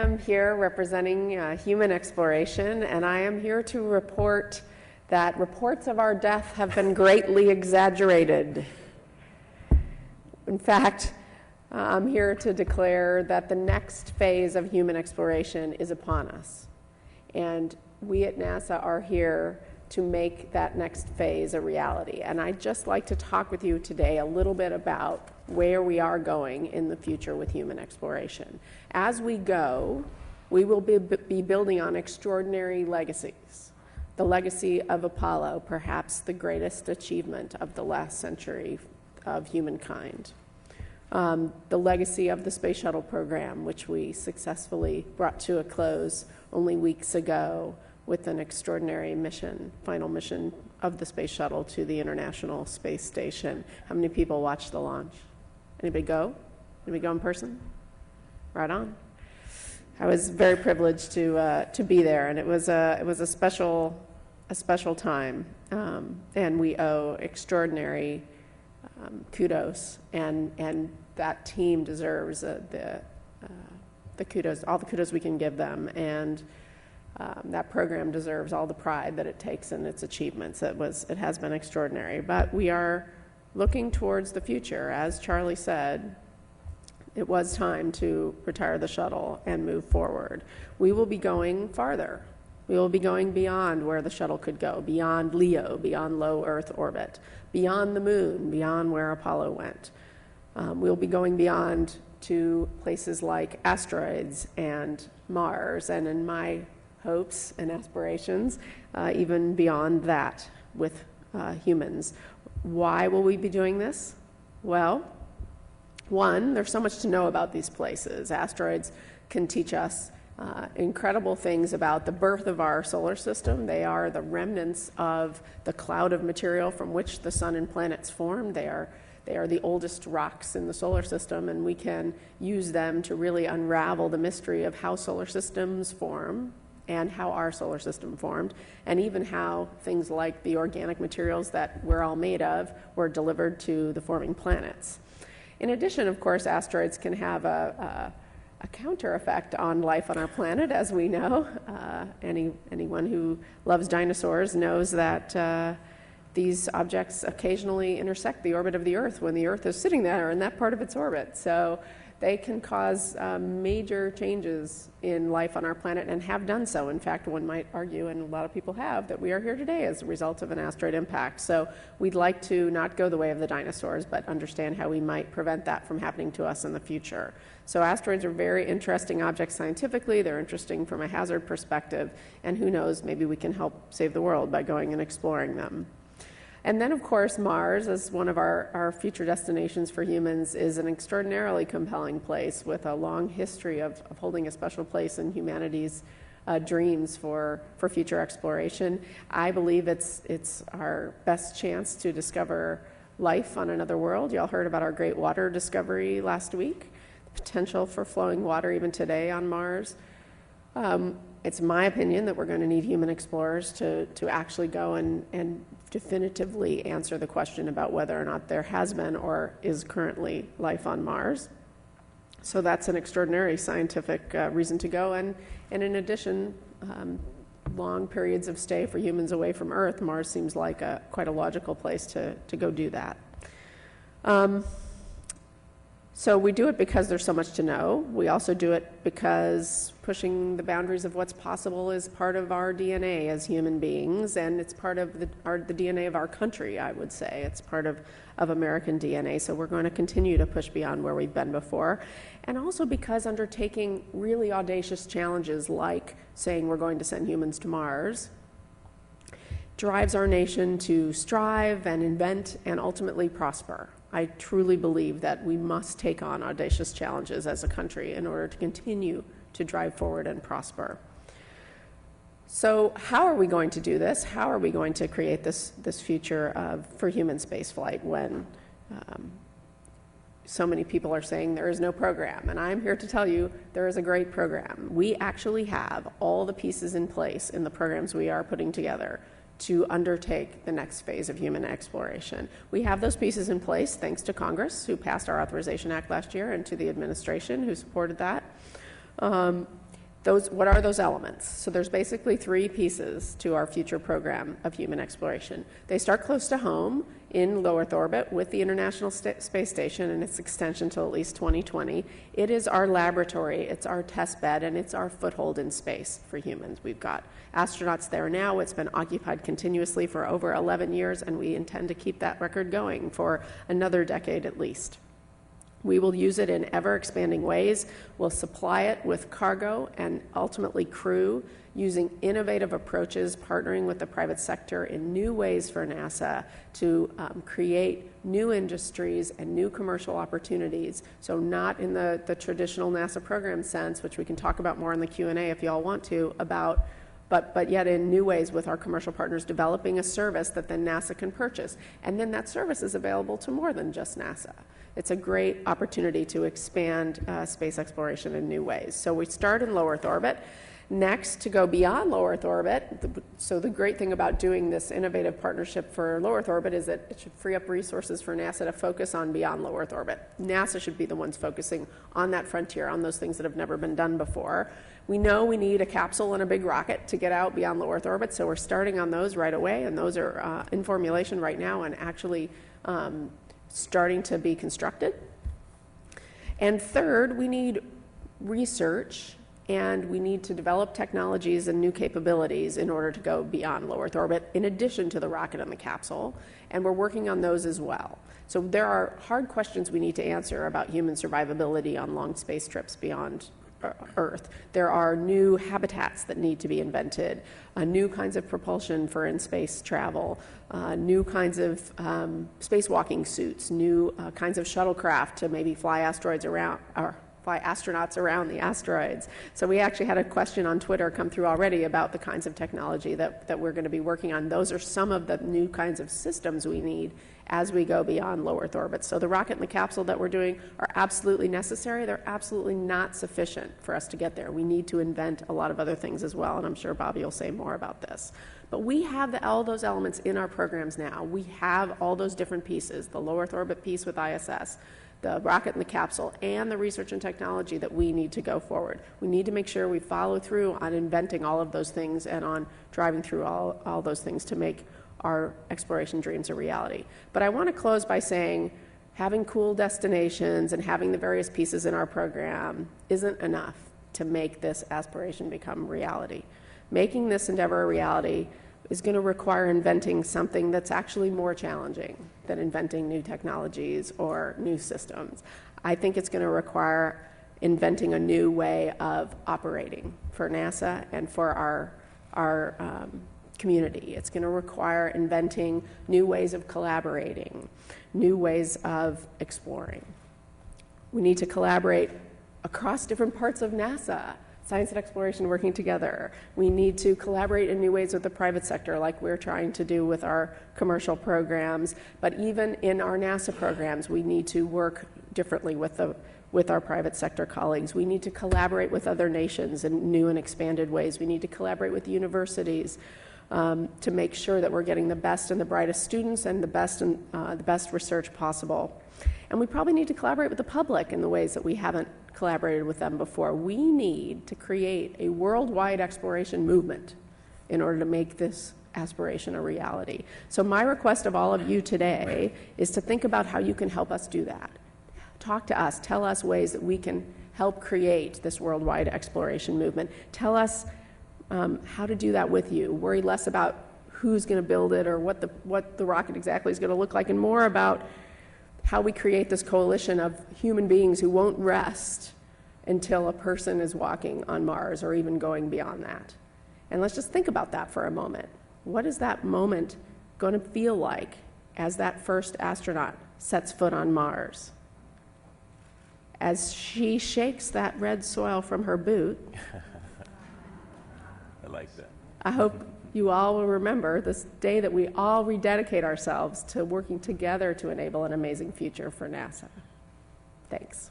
am here representing human exploration, and I am here to report that reports of our death have been greatly exaggerated. In fact, I'm here to declare that the next phase of human exploration is upon us. And we at NASA are here to make that next phase a reality. And I'd just like to talk with you today a little bit about where we are going in the future with human exploration. As we go, we will be building on extraordinary legacies. The legacy of Apollo, perhaps the greatest achievement of the last century of humankind. The legacy of the Space Shuttle program, which we successfully brought to a close only weeks ago with an extraordinary mission, final mission of the Space Shuttle to the International Space Station. How many people watched the launch? Anybody go? Anybody go in person? Right on. I was very privileged to be there, and it was a special time, and we owe extraordinary kudos, and that team deserves the kudos, all the kudos we can give them, and that program deserves all the pride that it takes in its achievements. It has been extraordinary, but we are looking towards the future. As Charlie said, it was time to retire the shuttle and move forward. We will be going farther. We will be going beyond where the shuttle could go, beyond LEO, beyond low Earth orbit, beyond the moon, beyond where Apollo went. We'll be going beyond to places like asteroids and Mars, and in my hopes and aspirations, even beyond that with humans. Why will we be doing this? Well, one, there's so much to know about these places. Asteroids can teach us incredible things about the birth of our solar system. They are the remnants of the cloud of material from which the sun and planets formed. They are the oldest rocks in the solar system, and we can use them to really unravel the mystery of how solar systems form and how our solar system formed, and even how things like the organic materials that we're all made of were delivered to the forming planets. In addition, of course, asteroids can have a counter effect on life on our planet, as we know. Anyone who loves dinosaurs knows that these objects occasionally intersect the orbit of the Earth when the Earth is sitting there in that part of its orbit. So they can cause major changes in life on our planet, and have done so. In fact, one might argue, and a lot of people have, that we are here today as a result of an asteroid impact. So we'd like to not go the way of the dinosaurs, but understand how we might prevent that from happening to us in the future. So asteroids are very interesting objects scientifically. They're interesting from a hazard perspective, and who knows, maybe we can help save the world by going and exploring them. And then, of course, Mars, as one of our future destinations for humans, is an extraordinarily compelling place with a long history of holding a special place in humanity's dreams for future exploration. I believe it's our best chance to discover life on another world. Y'all heard about our great water discovery last week, the potential for flowing water even today on Mars. It's my opinion that we're going to need human explorers to actually go and definitively answer the question about whether or not there has been or is currently life on Mars. So that's an extraordinary scientific reason to go. And in addition, long periods of stay for humans away from Earth, Mars seems like quite a logical place to go do that. So we do it because there's so much to know. We also do it because pushing the boundaries of what's possible is part of our DNA as human beings, and it's part of the DNA of our country, I would say. It's part of American DNA, so we're going to continue to push beyond where we've been before. And also because undertaking really audacious challenges like saying we're going to send humans to Mars drives our nation to strive and invent and ultimately prosper. I truly believe that we must take on audacious challenges as a country in order to continue to drive forward and prosper. So how are we going to do this? How are we going to create this future for human spaceflight when so many people are saying there is no program? And I'm here to tell you there is a great program. We actually have all the pieces in place in the programs we are putting together to undertake the next phase of human exploration. We have those pieces in place thanks to Congress, who passed our Authorization Act last year, and to the administration, who supported that. What are those elements? So there's basically three pieces to our future program of human exploration. They start close to home in low Earth orbit with the International Space Station and its extension till at least 2020. It is our laboratory, it's our test bed, and it's our foothold in space for humans. We've got astronauts there now. It's been occupied continuously for over 11 years, and we intend to keep that record going for another decade at least. We will use it in ever-expanding ways. We'll supply it with cargo and ultimately crew using innovative approaches, partnering with the private sector in new ways for NASA to create new industries and new commercial opportunities. So not in the traditional NASA program sense, which we can talk about more in the Q&A if you all want to, but yet in new ways with our commercial partners developing a service that then NASA can purchase. And then that service is available to more than just NASA. It's a great opportunity to expand space exploration in new ways. So we start in low Earth orbit. Next, to go beyond low Earth orbit, so the great thing about doing this innovative partnership for low Earth orbit is that it should free up resources for NASA to focus on beyond low Earth orbit. NASA should be the ones focusing on that frontier, on those things that have never been done before. We know we need a capsule and a big rocket to get out beyond low Earth orbit, so we're starting on those right away, and those are in formulation right now and actually starting to be constructed. And third, we need research, and we need to develop technologies and new capabilities in order to go beyond low Earth orbit, in addition to the rocket and the capsule, and we're working on those as well. So there are hard questions we need to answer about human survivability on long space trips beyond Earth. There are new habitats that need to be invented, new kinds of propulsion for in-space travel, new kinds of spacewalking suits, new kinds of shuttlecraft to maybe fly asteroids around, or fly astronauts around the asteroids. So we actually had a question on Twitter come through already about the kinds of technology that we're going to be working on. Those are some of the new kinds of systems we need as we go beyond low Earth orbit. So the rocket and the capsule that we're doing are absolutely necessary. They're absolutely not sufficient for us to get there. We need to invent a lot of other things as well, and I'm sure Bobby will say more about this. But we have all those elements in our programs now. We have all those different pieces, the low Earth orbit piece with ISS, the rocket and the capsule, and the research and technology that we need to go forward. We need to make sure we follow through on inventing all of those things and on driving through all those things to make our exploration dreams a reality. But I want to close by saying having cool destinations and having the various pieces in our program isn't enough to make this aspiration become reality. Making this endeavor a reality is going to require inventing something that's actually more challenging than inventing new technologies or new systems. I think it's going to require inventing a new way of operating for NASA and for our community. It's going to require inventing new ways of collaborating, new ways of exploring. We need to collaborate across different parts of NASA, science and exploration working together. We need to collaborate in new ways with the private sector, like we're trying to do with our commercial programs. But even in our NASA programs, we need to work differently with our private sector colleagues. We need to collaborate with other nations in new and expanded ways. We need to collaborate with universities to make sure that we're getting the best and the brightest students and the best research possible. And we probably need to collaborate with the public in the ways that we haven't collaborated with them before. We need to create a worldwide exploration movement in order to make this aspiration a reality. So my request of all of you today is to think about how you can help us do that. Talk to us, tell us ways that we can help create this worldwide exploration movement. Tell us how to do that with you. Worry less about who's going to build it or what the rocket exactly is going to look like, and more about how we create this coalition of human beings who won't rest until a person is walking on Mars or even going beyond that. And let's just think about that for a moment. What is that moment going to feel like as that first astronaut sets foot on Mars? As she shakes that red soil from her boot, I like that. I hope you all will remember this day that we all rededicate ourselves to working together to enable an amazing future for NASA. Thanks.